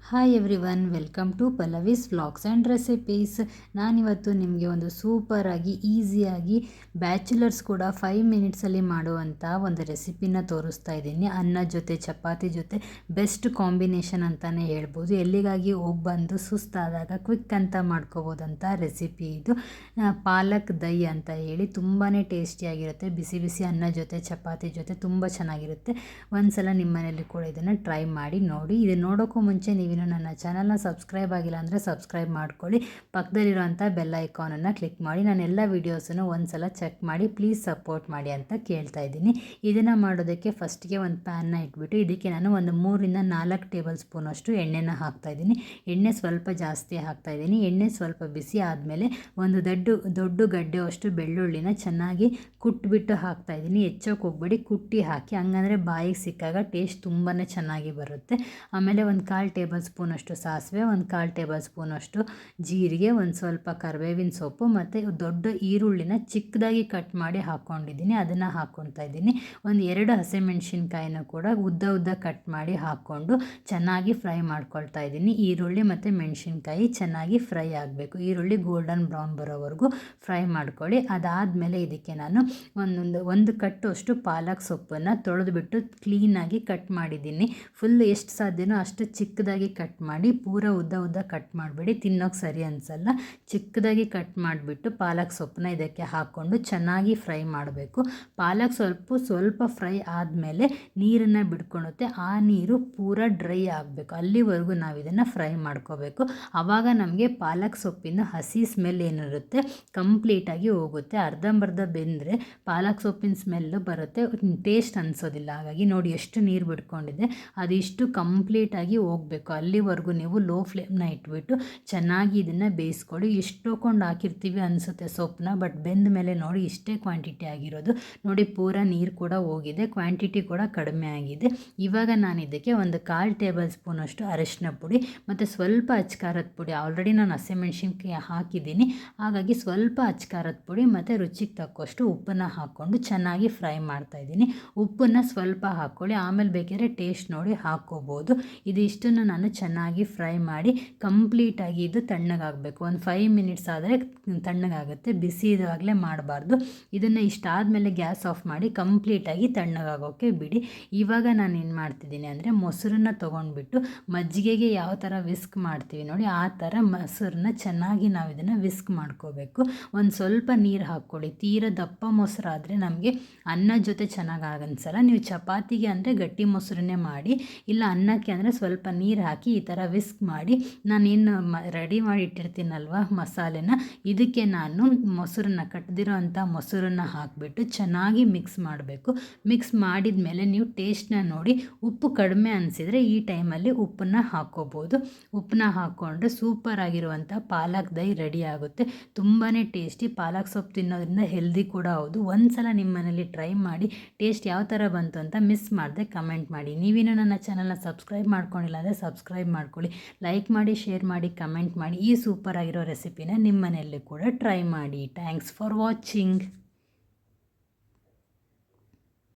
Hi everyone, welcome to Pallavi's vlogs and recipes. ನಾನಿವತ್ತು ನಿಮಗೆ ಒಂದು ಸೂಪರಾಗಿ ಈಸಿಯಾಗಿ ಬ್ಯಾಚುಲರ್ಸ್ ಕೂಡ 5 ಮಿನಿಟ್ಸಲ್ಲಿ ಮಾಡುವಂಥ ಒಂದು ರೆಸಿಪಿನ ತೋರಿಸ್ತಾ ಇದ್ದೀನಿ. ಅನ್ನ ಜೊತೆ ಚಪಾತಿ ಜೊತೆ ಬೆಸ್ಟ್ ಕಾಂಬಿನೇಷನ್ ಅಂತಲೇ ಹೇಳ್ಬೋದು. ಎಲ್ಲಿಗಾಗಿ ಹೋಗಿ ಬಂದು ಸುಸ್ತಾದಾಗ ಕ್ವಿಕ್ ಅಂತ ಮಾಡ್ಕೋಬೋದಂಥ ರೆಸಿಪಿ ಇದು. ಪಾಲಕ್ ದಹಿ ಅಂತ ಹೇಳಿ ತುಂಬಾ ಟೇಸ್ಟಿಯಾಗಿರುತ್ತೆ. ಬಿಸಿ ಬಿಸಿ ಅನ್ನ ಜೊತೆ ಚಪಾತಿ ಜೊತೆ ತುಂಬ ಚೆನ್ನಾಗಿರುತ್ತೆ. ಒಂದ್ಸಲ ನಿಮ್ಮ ಮನೆಯಲ್ಲಿ ಕೂಡ ಇದನ್ನು ಟ್ರೈ ಮಾಡಿ ನೋಡಿ. ಇದು ನೋಡೋಕ್ಕೂ ಮುಂಚೆ ನೀವು ನನ್ನ ಚಾನಲ್ನ ಸಬ್ಸ್ಕ್ರೈಬ್ ಆಗಿಲ್ಲ ಅಂದರೆ ಸಬ್ಸ್ಕ್ರೈಬ್ ಮಾಡ್ಕೊಳ್ಳಿ. ಪಕ್ಕದಲ್ಲಿರುವಂಥ ಬೆಲ್ ಐಕಾನನ್ನು ಕ್ಲಿಕ್ ಮಾಡಿ ನಾನು ಎಲ್ಲ ವೀಡಿಯೋಸನ್ನು ಒಂದ್ಸಲ ಚೆಕ್ ಮಾಡಿ ಪ್ಲೀಸ್ ಸಪೋರ್ಟ್ ಮಾಡಿ ಅಂತ ಕೇಳ್ತಾ ಇದ್ದೀನಿ. ಇದನ್ನು ಮಾಡೋದಕ್ಕೆ ಫಸ್ಟಿಗೆ ಒಂದು ಪ್ಯಾನ್ನ ಇಟ್ಬಿಟ್ಟು ಇದಕ್ಕೆ ನಾನು ಒಂದು 3ರಿಂದ 4 ಟೇಬಲ್ ಸ್ಪೂನ್ ಅಷ್ಟು ಎಣ್ಣೆನ ಹಾಕ್ತಾಯಿದ್ದೀನಿ. ಎಣ್ಣೆ ಸ್ವಲ್ಪ ಜಾಸ್ತಿ ಹಾಕ್ತಾಯಿದ್ದೀನಿ. ಎಣ್ಣೆ ಸ್ವಲ್ಪ ಬಿಸಿ ಆದಮೇಲೆ ಒಂದು ದೊಡ್ಡ ಗಡ್ಡೆ ಅಷ್ಟು ಬೆಳ್ಳುಳ್ಳಿನ ಚೆನ್ನಾಗಿ ಕುಟ್ಬಿಟ್ಟು ಹಾಕ್ತಾಯಿದ್ದೀನಿ. ಹೆಚ್ಚೋಕೆ ಹೋಗ್ಬೇಡಿ, ಕುಟ್ಟಿ ಹಾಕಿ, ಹಂಗಂದರೆ ಬಾಯಿಗೆ ಸಿಕ್ಕಾಗ ಟೇಸ್ಟ್ ತುಂಬಾ ಚೆನ್ನಾಗಿ ಬರುತ್ತೆ. ಆಮೇಲೆ ಒಂದು 1/4 ಟೇಬಲ್ ಸ್ಪೂನಷ್ಟು ಸಾಸಿವೆ, ಒಂದು 1/4 ಟೇಬಲ್ ಸ್ಪೂನಷ್ಟು ಜೀರಿಗೆ, ಒಂದು ಸ್ವಲ್ಪ ಕರಿಬೇವಿನ ಸೊಪ್ಪು ಮತ್ತು ದೊಡ್ಡ ಈರುಳ್ಳಿನ ಚಿಕ್ಕದಾಗಿ ಕಟ್ ಮಾಡಿ ಹಾಕ್ಕೊಂಡಿದ್ದೀನಿ, ಅದನ್ನು ಹಾಕ್ಕೊತಾ ಇದ್ದೀನಿ. ಒಂದು 2 ಹಸಿಮೆಣ್ಸಿನ್ಕಾಯಿನ ಕೂಡ ಉದ್ದ ಕಟ್ ಮಾಡಿ ಹಾಕ್ಕೊಂಡು ಚೆನ್ನಾಗಿ ಫ್ರೈ ಮಾಡ್ಕೊಳ್ತಾ ಇದ್ದೀನಿ. ಈರುಳ್ಳಿ ಮತ್ತು ಮೆಣಸಿನ್ಕಾಯಿ ಚೆನ್ನಾಗಿ ಫ್ರೈ ಆಗಬೇಕು. ಈರುಳ್ಳಿ ಗೋಲ್ಡನ್ ಬ್ರೌನ್ ಬರೋವರೆಗೂ ಫ್ರೈ ಮಾಡ್ಕೊಳ್ಳಿ. ಅದಾದಮೇಲೆ ಇದಕ್ಕೆ ನಾನು ಒಂದು ಕಟ್ಟು ಅಷ್ಟು ಪಾಲಕ್ ಸೊಪ್ಪನ್ನು ತೊಳೆದುಬಿಟ್ಟು ಕ್ಲೀನಾಗಿ ಕಟ್ ಮಾಡಿದ್ದೀನಿ. ಫುಲ್ ಎಷ್ಟು ಸಾಧ್ಯನೋ ಅಷ್ಟು ಚಿಕ್ಕದಾಗಿ ಕಟ್ ಮಾಡಿ, ಪೂರ ಉದ್ದ ಕಟ್ ಮಾಡಬೇಡಿ, ತಿನ್ನೋಕೆ ಸರಿ ಅನಿಸಲ್ಲ. ಚಿಕ್ಕದಾಗಿ ಕಟ್ ಮಾಡಿಬಿಟ್ಟು ಪಾಲಕ್ ಸೊಪ್ಪನ್ನ ಇದಕ್ಕೆ ಹಾಕ್ಕೊಂಡು ಚೆನ್ನಾಗಿ ಫ್ರೈ ಮಾಡಬೇಕು. ಪಾಲಕ್ ಸ್ವಲ್ಪ ಫ್ರೈ ಆದಮೇಲೆ ನೀರನ್ನು ಬಿಡ್ಕೊಳುತ್ತೆ. ಆ ನೀರು ಪೂರ ಡ್ರೈ ಆಗಬೇಕು, ಅಲ್ಲಿವರೆಗೂ ನಾವು ಇದನ್ನು ಫ್ರೈ ಮಾಡ್ಕೋಬೇಕು. ಆವಾಗ ನಮಗೆ ಪಾಲಕ್ ಸೊಪ್ಪಿನ ಹಸಿ ಸ್ಮೆಲ್ ಏನಿರುತ್ತೆ ಕಂಪ್ಲೀಟಾಗಿ ಹೋಗುತ್ತೆ. ಅರ್ಧಂಬರ್ಧ ಬೆಂದರೆ ಪಾಲಕ್ ಸೊಪ್ಪಿನ ಸ್ಮೆಲ್ಲು ಬರುತ್ತೆ, ಟೇಸ್ಟ್ ಅನಿಸೋದಿಲ್ಲ. ಹಾಗಾಗಿ ನೋಡಿ ಎಷ್ಟು ನೀರು ಬಿಡ್ಕೊಂಡಿದೆ, ಅದಿಷ್ಟು ಕಂಪ್ಲೀಟಾಗಿ ಹೋಗಬೇಕು. ಅಲ್ಲಿವರೆಗೂ ನೀವು ಲೋ ಫ್ಲೇಮ್ನ ಇಟ್ಬಿಟ್ಟು ಚೆನ್ನಾಗಿ ಇದನ್ನು ಬೇಯಿಸ್ಕೊಳ್ಳಿ. ಎಷ್ಟೊಂದು ಹಾಕಿರ್ತೀವಿ ಅನಿಸುತ್ತೆ ಸೊಪ್ಪನ್ನ, ಬಟ್ ಬೆಂದ ಮೇಲೆ ನೋಡಿ ಇಷ್ಟೇ ಕ್ವಾಂಟಿಟಿ ಆಗಿರೋದು. ನೋಡಿ ಪೂರ ನೀರು ಕೂಡ ಹೋಗಿದೆ, ಕ್ವಾಂಟಿಟಿ ಕೂಡ ಕಡಿಮೆ ಆಗಿದೆ. ಇವಾಗ ನಾನು ಇದಕ್ಕೆ ಒಂದು 1/4 ಟೇಬಲ್ ಸ್ಪೂನಷ್ಟು ಅರಿಶಿನ ಪುಡಿ ಮತ್ತು ಸ್ವಲ್ಪ ಅಚ್ಕಾರದ ಪುಡಿ, ಆಲ್ರೆಡಿ ನಾನು ಹಸಿಮೆಣ್ಸಿನ್ಕಾಯಿ ಹಾಕಿದ್ದೀನಿ, ಹಾಗಾಗಿ ಸ್ವಲ್ಪ ಅಚ್ಕಾರದ ಪುಡಿ ಮತ್ತು ರುಚಿಗೆ ತಕ್ಕಷ್ಟು ಉಪ್ಪನ್ನು ಹಾಕ್ಕೊಂಡು ಚೆನ್ನಾಗಿ ಫ್ರೈ ಮಾಡ್ತಾಯಿದ್ದೀನಿ. ಉಪ್ಪನ್ನು ಸ್ವಲ್ಪ ಹಾಕ್ಕೊಳ್ಳಿ, ಆಮೇಲೆ ಬೇಕಿದ್ರೆ ಟೇಸ್ಟ್ ನೋಡಿ ಹಾಕ್ಕೋಬೋದು. ಇದಿಷ್ಟನ್ನು ನಾನು ಚೆನ್ನಾಗಿ ಫ್ರೈ ಮಾಡಿ ಕಂಪ್ಲೀಟಾಗಿ ಇದು ತಣ್ಣಗಾಗಬೇಕು. ಒಂದು 5 ಮಿನಿಟ್ಸ್ ಆದರೆ ತಣ್ಣಗಾಗುತ್ತೆ, ಬಿಸಿ ಇದಾಗಲೇ ಮಾಡಬಾರ್ದು. ಇದನ್ನು ಇಷ್ಟಾದಮೇಲೆ ಗ್ಯಾಸ್ ಆಫ್ ಮಾಡಿ ಕಂಪ್ಲೀಟಾಗಿ ತಣ್ಣಗಾಗೋಕ್ಕೆ ಬಿಡಿ. ಇವಾಗ ನಾನು ಏನು ಮಾಡ್ತಿದ್ದೀನಿ ಅಂದರೆ ಮೊಸರನ್ನ ತೊಗೊಂಡ್ಬಿಟ್ಟು ಮಜ್ಜಿಗೆಗೆ ಯಾವ ಥರ ವಿಸ್ಕ್ ಮಾಡ್ತೀವಿ ನೋಡಿ, ಆ ಥರ ಮೊಸರನ್ನ ಚೆನ್ನಾಗಿ ನಾವು ಇದನ್ನು ವಿಸ್ಕ್ ಮಾಡ್ಕೋಬೇಕು. ಒಂದು ಸ್ವಲ್ಪ ನೀರು ಹಾಕ್ಕೊಳ್ಳಿ. ತೀರ ದಪ್ಪ ಮೊಸರಾದರೆ ನಮಗೆ ಅನ್ನ ಜೊತೆ ಚೆನ್ನಾಗಿ ಅನ್ಸಲ್ಲ. ನೀವು ಚಪಾತಿಗೆ ಅಂದರೆ ಗಟ್ಟಿ ಮೊಸರನ್ನೇ ಮಾಡಿ, ಇಲ್ಲ ಅನ್ನಕ್ಕೆ ಅಂದರೆ ಸ್ವಲ್ಪ ನೀರು ಹಾಕಿ ಈ ಥರ ವಿಸ್ಕ್ ಮಾಡಿ, ನಾನೇನು ರೆಡಿ ಮಾಡಿ ಇಟ್ಟಿರ್ತೀನಲ್ವ ಮಸಾಲೆನ, ಇದಕ್ಕೆ ನಾನು ಮೊಸರನ್ನ ಕಟ್ಟಿದಿರೋ ಅಂಥ ಮೊಸರನ್ನ ಹಾಕಿಬಿಟ್ಟು ಚೆನ್ನಾಗಿ ಮಿಕ್ಸ್ ಮಾಡಬೇಕು. ಮಿಕ್ಸ್ ಮಾಡಿದ ಮೇಲೆ ನೀವು ಟೇಸ್ಟ್ನ ನೋಡಿ, ಉಪ್ಪು ಕಡಿಮೆ ಅನಿಸಿದರೆ ಈ ಟೈಮಲ್ಲಿ ಉಪ್ಪನ್ನು ಹಾಕ್ಕೋಬೋದು. ಉಪ್ಪನ್ನ ಹಾಕ್ಕೊಂಡ್ರೆ ಸೂಪರ್ ಆಗಿರುವಂಥ ಪಾಲಕ್ ದಹಿ ರೆಡಿ ಆಗುತ್ತೆ. ತುಂಬಾ ಟೇಸ್ಟಿ. ಪಾಲಕ್ ಸೊಪ್ಪು ತಿನ್ನೋದ್ರಿಂದ ಹೆಲ್ದಿ ಕೂಡ ಹೌದು. ಒಂದು ಸಲ ನಿಮ್ಮ ಮನೇಲಿ ಟ್ರೈ ಮಾಡಿ ಟೇಸ್ಟ್ ಯಾವ ಥರ ಬಂತು ಅಂತ ಮಿಸ್ ಮಾಡದೆ ಕಮೆಂಟ್ ಮಾಡಿ. ನೀವೇನು ನನ್ನ ಚಾನಲ್ನ ಸಬ್ಸ್ಕ್ರೈಬ್ ಮಾಡ್ಕೊಂಡಿಲ್ಲ ಅಂದರೆ ಸಬ್ಸ್ಕ್ರೈಬ್ ಮಾಡ್ಕೊಳ್ಳಿ, ಲೈಕ್ ಮಾಡಿ, ಶೇರ್ ಮಾಡಿ, ಕಮೆಂಟ್ ಮಾಡಿ. ಈ ಸೂಪರ್ ಆಗಿರೋ ರೆಸಿಪಿನ ನಿಮ್ಮ ಮನೆಯಲ್ಲೂ ಕೂಡ ಟ್ರೈ ಮಾಡಿ. Thanks for watching.